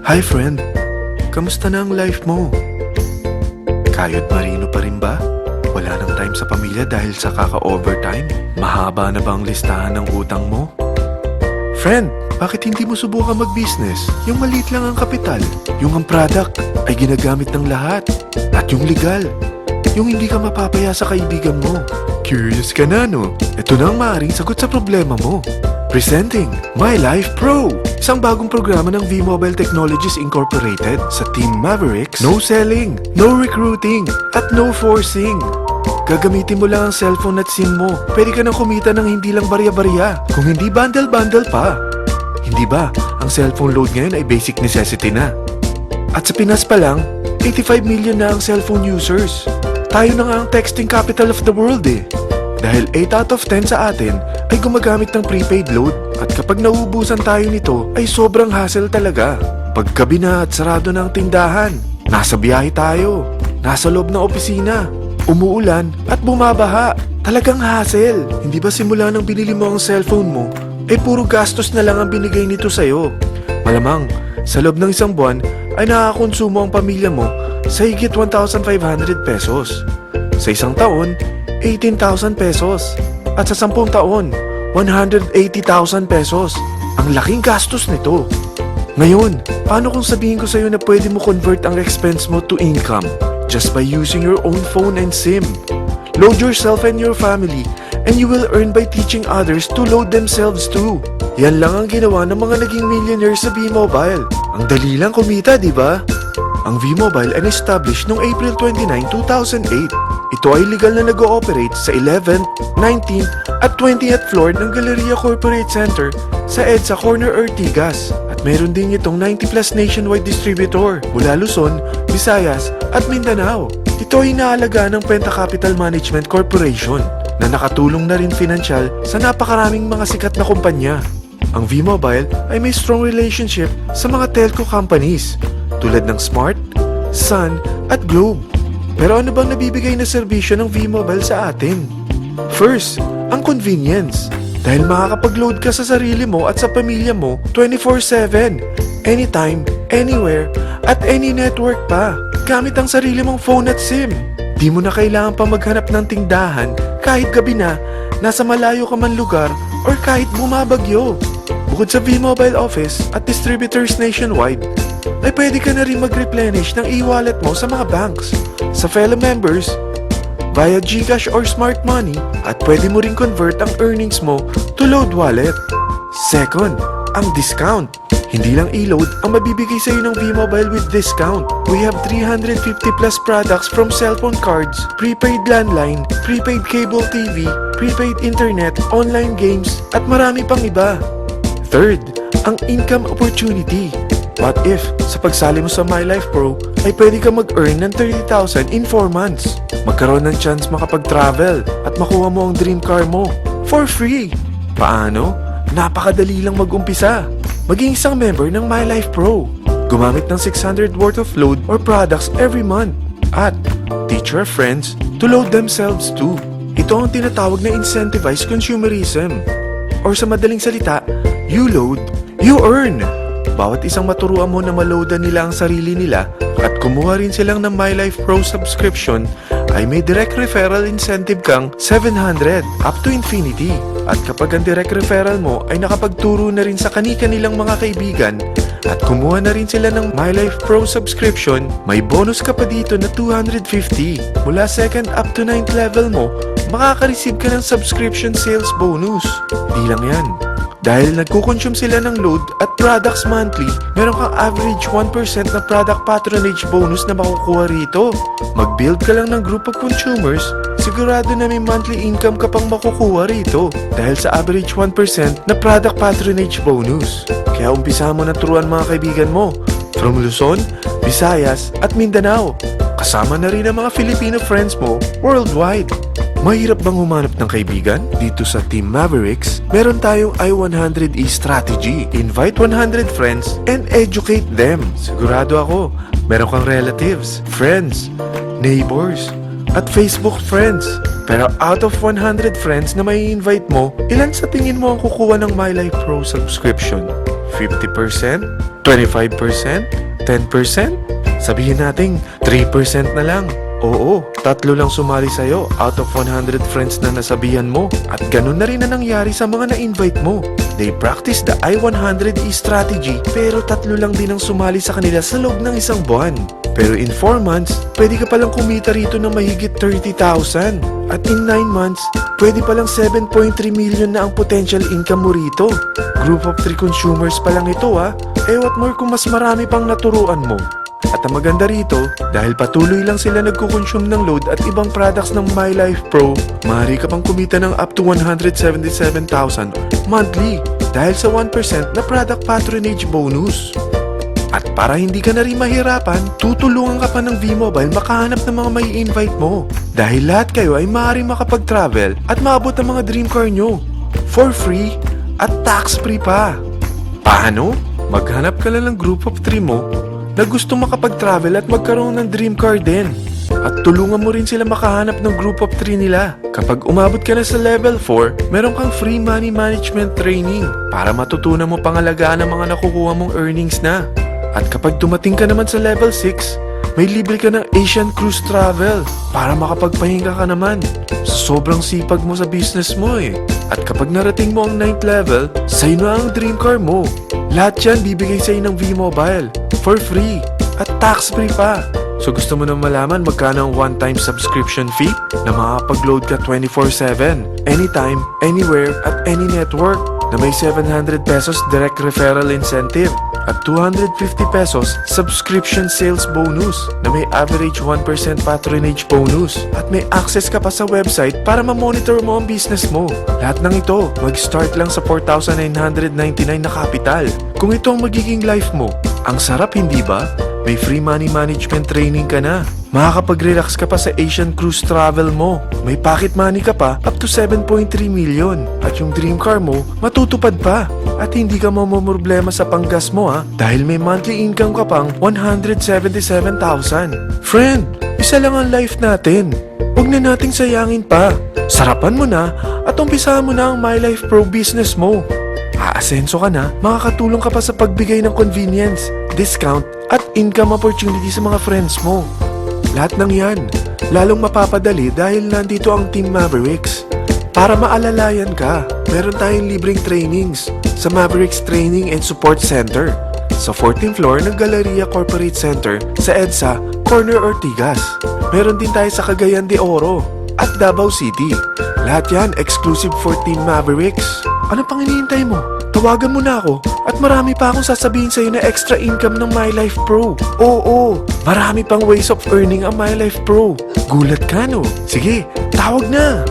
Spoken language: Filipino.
Hi friend, kamusta na ang life mo? Kayod marino pa rin ba? Wala nang time sa pamilya dahil sa kaka-overtime? Mahaba na ba ang listahan ng utang mo? Friend, bakit hindi mo subukan mag-business? Yung maliit lang ang kapital, yung ang product ay ginagamit ng lahat, at yung legal, yung hindi ka mapapaya sa kaibigan mo. Curious ka na, no? Ito na ang maaaring sagot sa problema mo. Presenting My Life Pro, isang bagong programa ng V-Mobile Technologies Incorporated sa Team Mavericks. No selling, no recruiting, at no forcing. Gagamitin mo lang ang cellphone at SIM mo. Pwede ka nang kumita ng hindi lang barya-barya, kung hindi bundle-bundle pa. Hindi ba, ang cellphone load ngayon ay basic necessity na. At sa Pinas pa lang, 85 million na ang cellphone users. Tayo na nga ang texting capital of the world eh. Dahil 8 out of 10 sa atin ay gumagamit ng prepaid load, at kapag nauubusan tayo nito ay sobrang hassle talaga. Paggabi na at sarado na ang tindahan, nasa biyahe tayo, nasa loob ng opisina, umuulan at bumabaha. Talagang hassle. Hindi ba simula nang binili mo ang cellphone mo, ay puro gastos na lang ang binigay nito sa'yo? Malamang, sa loob ng isang buwan ay nakakakonsumo ang pamilya mo sa higit 1,500 pesos. Sa isang taon, 18,000 pesos. At sa 10 taon, 180,000 pesos. Ang laking gastos nito. Ngayon, paano kung sabihin ko sa'yo na pwede mo convert ang expense mo to income just by using your own phone and SIM? Load yourself and your family, and you will earn by teaching others to load themselves too. Yan lang ang ginawa ng mga naging millionaires sa V-Mobile. Ang dali lang kumita, di ba? Ang V-Mobile ay established noong April 29, 2008. Ito ay legal na nag-ooperate sa 11th, 19th at 20th floor ng Galleria Corporate Center sa EDSA Corner Ortigas. At meron din itong 90 plus nationwide distributor mula Luzon, Visayas at Mindanao. Ito ay inaalaga ng Penta Capital Management Corporation na nakatulong na rin pinansyal sa napakaraming mga sikat na kumpanya. Ang V-Mobile ay may strong relationship sa mga telco companies tulad ng Smart, Sun at Globe. Pero ano bang nabibigay na serbisyo ng V-Mobile sa atin? First, ang convenience. Dahil makakapag-load ka sa sarili mo at sa pamilya mo 24/7, anytime, anywhere, at any network pa, gamit ang sarili mong phone at SIM. Di mo na kailangan pa maghanap ng tindahan kahit gabi na, nasa malayo ka man lugar, or kahit bumabagyo. Bukod sa V-Mobile office at distributors nationwide, ay pwede ka na rin mag-replenish ng e-wallet mo sa mga banks, sa fellow members, via GCash or Smart Money, at pwede mo rin convert ang earnings mo to load wallet. Second, ang discount. Hindi lang e-load ang mabibigay sa iyo ng V-Mobile with discount. We have 350 plus products from cellphone cards, prepaid landline, prepaid cable TV, prepaid internet, online games, at marami pang iba. Third, ang income opportunity. What if, sa pagsali mo sa My Life Pro, ay pwede ka mag-earn ng 30,000 in 4 months. Magkaroon ng chance makapag-travel at makuha mo ang dream car mo for free. Paano? Napakadali lang mag-umpisa. Maging isang member ng My Life Pro. Gumamit ng 600 worth of load or products every month. At teach your friends to load themselves too. Ito ang tinatawag na incentivized consumerism. Or sa madaling salita, you load, you earn. Bawat isang maturuan mo na maloadan nila ang sarili nila at kumuha rin silang ng My Life Pro subscription, ay may direct referral incentive kang 700 up to infinity. At kapag ang direct referral mo ay nakapagturo na rin sa kani-kanilang mga kaibigan at kumuha na rin sila ng My Life Pro subscription, may bonus ka pa dito na 250. Mula 2nd up to 9th level mo, makaka-receive ka ng subscription sales bonus. Di lang yan. Dahil nagkukonsume sila ng load at products monthly, meron kang average 1% na product patronage bonus na makukuha rito. Mag-build ka lang ng group of consumers, sigurado na may monthly income ka pang makukuha rito dahil sa average 1% na product patronage bonus. Kaya umpisa mo na turuan mga kaibigan mo from Luzon, Visayas at Mindanao. Kasama na rin ang mga Filipino friends mo worldwide. Mahirap bang humanap ng kaibigan? Dito sa Team Mavericks, meron tayong I100E strategy. Invite 100 friends and educate them. Sigurado ako, meron kang relatives, friends, neighbors, at Facebook friends. Pero out of 100 friends na may invite mo, ilan sa tingin mo ang kukuha ng My Life Pro subscription? 50%? 25%? 10%? Sabihin nating 3% na lang. Oo, 3 lang sumali sa'yo out of 100 friends na nasabihan mo. At ganun na rin na nangyari sa mga na-invite mo. They practice the I-100E strategy pero 3 lang din ang sumali sa kanila sa loob ng isang buwan. Pero in 4 months, pwede ka palang kumita rito ng mahigit 30,000. At in 9 months, pwede palang 7.3 million na ang potential income mo rito. Group of 3 consumers pa lang ito Eh what more kung mas marami pang naturuan mo. At ang maganda rito, dahil patuloy lang sila nagkukonsume ng load at ibang products ng My Life Pro, maaari ka pang kumita ng up to 177,000 monthly dahil sa 1% na product patronage bonus. At para hindi ka na rin mahirapan, tutulungan ka pa ng V-Mobile makahanap ng mga may invite mo. Dahil lahat kayo ay maaaring makapag-travel at maabot ang mga dream car nyo. For free at tax-free pa. Paano? Maghanap ka lang ng group of 3 mo na gusto makapag-travel at magkaroon ng dream car din. At tulungan mo rin sila makahanap ng group of 3 nila. Kapag umabot ka na sa level 4, meron kang free money management training para matutunan mo pangalagaan ang mga nakukuha mong earnings na. At kapag dumating ka naman sa level 6, may libre ka ng Asian Cruise Travel para makapagpahinga ka naman. Sa sobrang sipag mo sa business mo At kapag narating mo ang 9th level, sa'yo na ang dream car mo. Lahat yan bibigay sa'yo ng V-Mobile for free at tax-free pa. So gusto mo nang malaman magkano ang one-time subscription fee na makakapag-load ka 24/7, anytime, anywhere, at any network na may 700 pesos direct referral incentive at 250 pesos subscription sales bonus na may average 1% patronage bonus at may access ka pa sa website para ma-monitor mo ang business mo. Lahat ng ito mag-start lang sa 4,999 na capital. Kung ito ang magiging life mo, ang sarap hindi ba? May free money management training ka na. Makakapag-relax ka pa sa Asian Cruise Travel mo. May pocket money ka pa up to 7.3 million. At yung dream car mo, matutupad pa. At hindi ka mamumroblema sa panggas mo dahil may monthly income ka pang 177,000. Friend, isa lang ang life natin. Huwag na nating sayangin pa. Sarapan mo na at umpisahan mo na ang My Life Pro business mo. Aasenso ka na, makakatulong ka pa sa pagbigay ng convenience, discount, at income opportunity sa mga friends mo. Lahat ng yan, lalong mapapadali dahil nandito ang Team Mavericks. Para maalalayan ka, meron tayong libreng trainings sa Mavericks Training and Support Center sa 14th floor ng Galleria Corporate Center sa EDSA, Corner Ortigas. Meron din tayo sa Cagayan de Oro at Davao City. Lahat yan exclusive for Team Mavericks. Ano pang hinihintay mo? Tawagan mo na ako at marami pa akong sasabihin sa'yo na extra income ng My Life Pro. Oo, marami pang ways of earning ang My Life Pro. Gulat ka no? Sige, tawag na!